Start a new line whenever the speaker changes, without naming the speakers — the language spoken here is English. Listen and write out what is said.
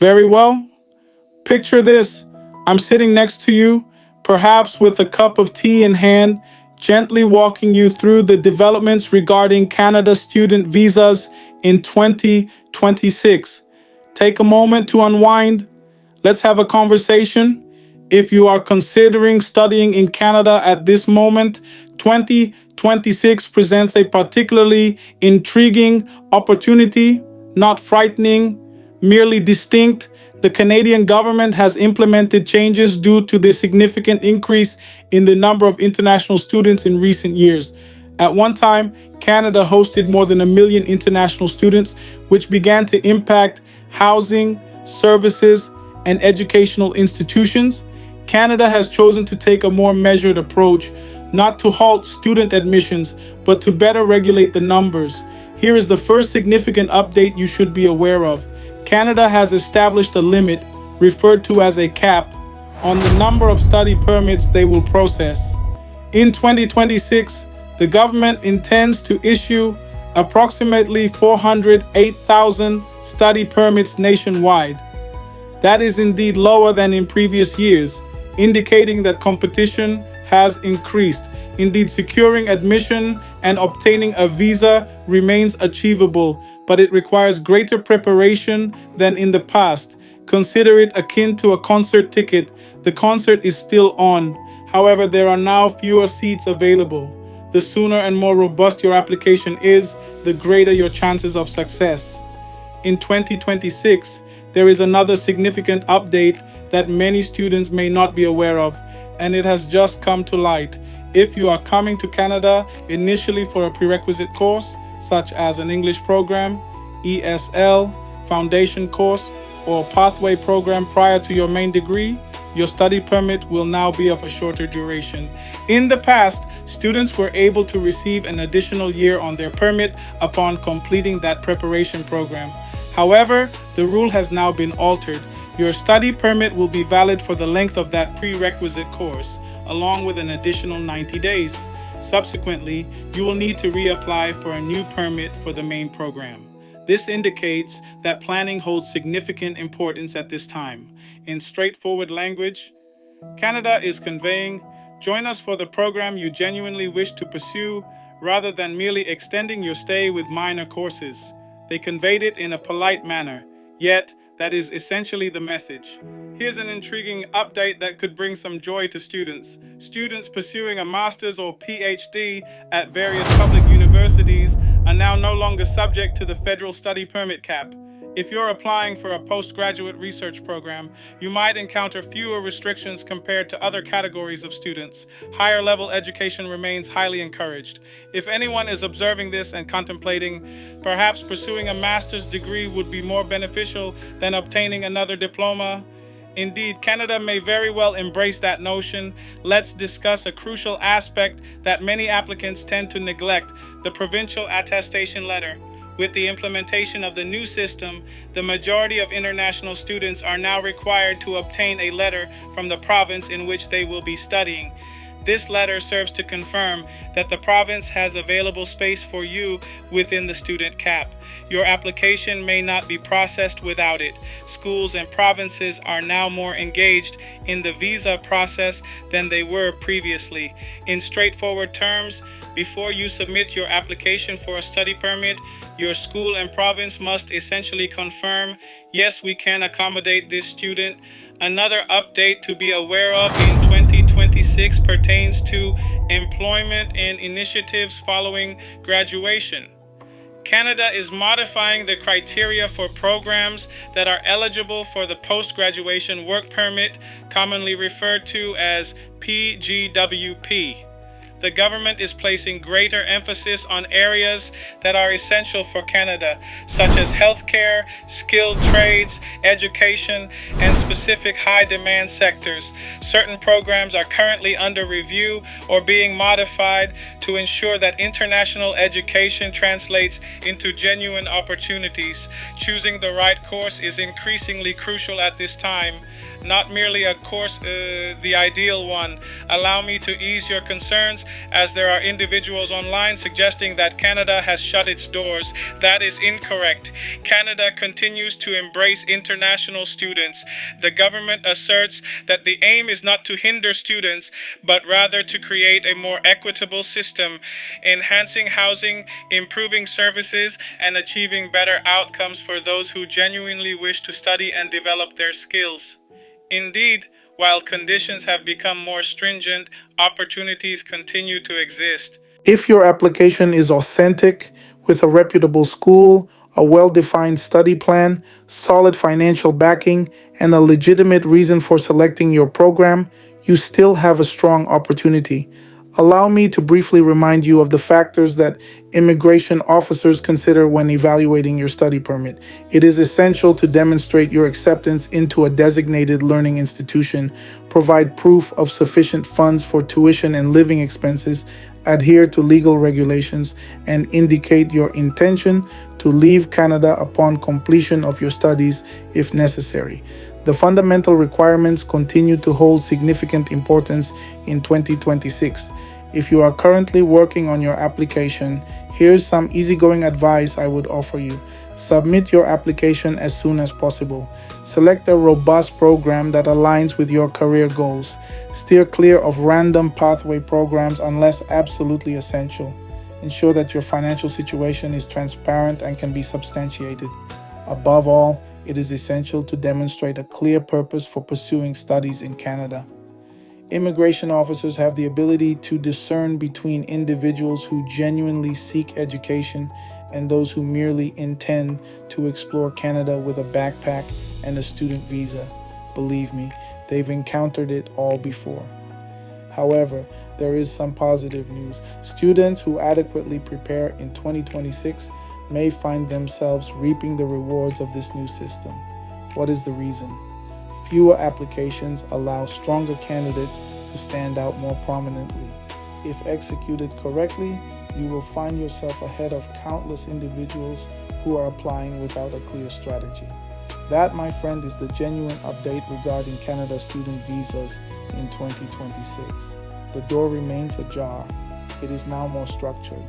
Very well. Picture this. I'm sitting next to you, perhaps with a cup of tea in hand, gently walking you through the developments regarding Canada student visas in 2026. Take a moment to unwind. Let's have a conversation. If you are considering studying in Canada at this moment, 2026 presents a particularly intriguing opportunity, not frightening, merely distinct. The Canadian government has implemented changes due to the significant increase in the number of international students in recent years. At one time, Canada hosted more than 1 million international students, which began to impact housing, services, and educational institutions. Canada has chosen to take a more measured approach, not to halt student admissions, but to better regulate the numbers. Here is the first significant update you should be aware of. Canada has established a limit, referred to as a cap, on the number of study permits they will process. In 2026, the government intends to issue approximately 408,000 study permits nationwide. That is indeed lower than in previous years, indicating that competition has increased. Indeed, securing admission and obtaining a visa remains achievable, but it requires greater preparation than in the past. Consider it akin to a concert ticket. The concert is still on. However, there are now fewer seats available. The sooner and more robust your application is, the greater your chances of success. In 2026, there is another significant update that many students may not be aware of, and it has just come to light. If you are coming to Canada initially for a prerequisite course, such as an English program, ESL, foundation course, or pathway program prior to your main degree, your study permit will now be of a shorter duration. In the past, students were able to receive an additional year on their permit upon completing that preparation program. However, the rule has now been altered. Your study permit will be valid for the length of that prerequisite course, along with an additional 90 days. Subsequently, you will need to reapply for a new permit for the main program. This indicates that planning holds significant importance at this time. In straightforward language, Canada is conveying, join us for the program you genuinely wish to pursue, rather than merely extending your stay with minor courses. They conveyed it in a polite manner, yet that is essentially the message. Here's an intriguing update that could bring some joy to students. Students pursuing a master's or PhD at various public universities are now no longer subject to the federal study permit cap. If you're applying for a postgraduate research program, you might encounter fewer restrictions compared to other categories of students. Higher level education remains highly encouraged. If anyone is observing this and contemplating, perhaps pursuing a master's degree would be more beneficial than obtaining another diploma. Indeed, Canada may very well embrace that notion. Let's discuss a crucial aspect that many applicants tend to neglect: the provincial attestation letter. With the implementation of the new system, the majority of international students are now required to obtain a letter from the province in which they will be studying. This letter serves to confirm that the province has available space for you within the student cap. Your application may not be processed without it. Schools and provinces are now more engaged in the visa process than they were previously. In straightforward terms, before you submit your application for a study permit, your school and province must essentially confirm, yes, we can accommodate this student. Another update to be aware of in 2026 pertains to employment and initiatives following graduation. Canada is modifying the criteria for programs that are eligible for the post-graduation work permit, commonly referred to as PGWP. The government is placing greater emphasis on areas that are essential for Canada, such as healthcare, skilled trades, education, and specific high-demand sectors. Certain programs are currently under review or being modified to ensure that international education translates into genuine opportunities. Choosing the right course is increasingly crucial at this time. Not merely a course, the ideal one. Allow me to ease your concerns. as there are individuals online suggesting that Canada has shut its doors. That is incorrect. Canada continues to embrace international students. The government asserts that the aim is not to hinder students, but rather to create a more equitable system, enhancing housing, improving services, and achieving better outcomes for those who genuinely wish to study and develop their skills. Indeed, while conditions have become more stringent, opportunities continue to exist. If your application is authentic, with a reputable school, a well defined study plan, solid financial backing, and a legitimate reason for selecting your program, you still have a strong opportunity. Allow me to briefly remind you of the factors that immigration officers consider when evaluating your study permit. It is essential to demonstrate your acceptance into a designated learning institution, provide proof of sufficient funds for tuition and living expenses, adhere to legal regulations, and indicate your intention to leave Canada upon completion of your studies if necessary. The fundamental requirements continue to hold significant importance in 2026. If you are currently working on your application, here's some easygoing advice I would offer you. Submit your application as soon as possible. Select a robust program that aligns with your career goals. Steer clear of random pathway programs unless absolutely essential. Ensure that your financial situation is transparent and can be substantiated. Above all, it is essential to demonstrate a clear purpose for pursuing studies in Canada. Immigration officers have the ability to discern between individuals who genuinely seek education and those who merely intend to explore Canada with a backpack and a student visa. Believe me, they've encountered it all before. However, there is some positive news. Students who adequately prepare in 2026 may find themselves reaping the rewards of this new system. What is the reason? Fewer applications allow stronger candidates to stand out more prominently. If executed correctly, you will find yourself ahead of countless individuals who are applying without a clear strategy. That, my friend, is the genuine update regarding Canada student visas in 2026. The door remains ajar. It is now more structured.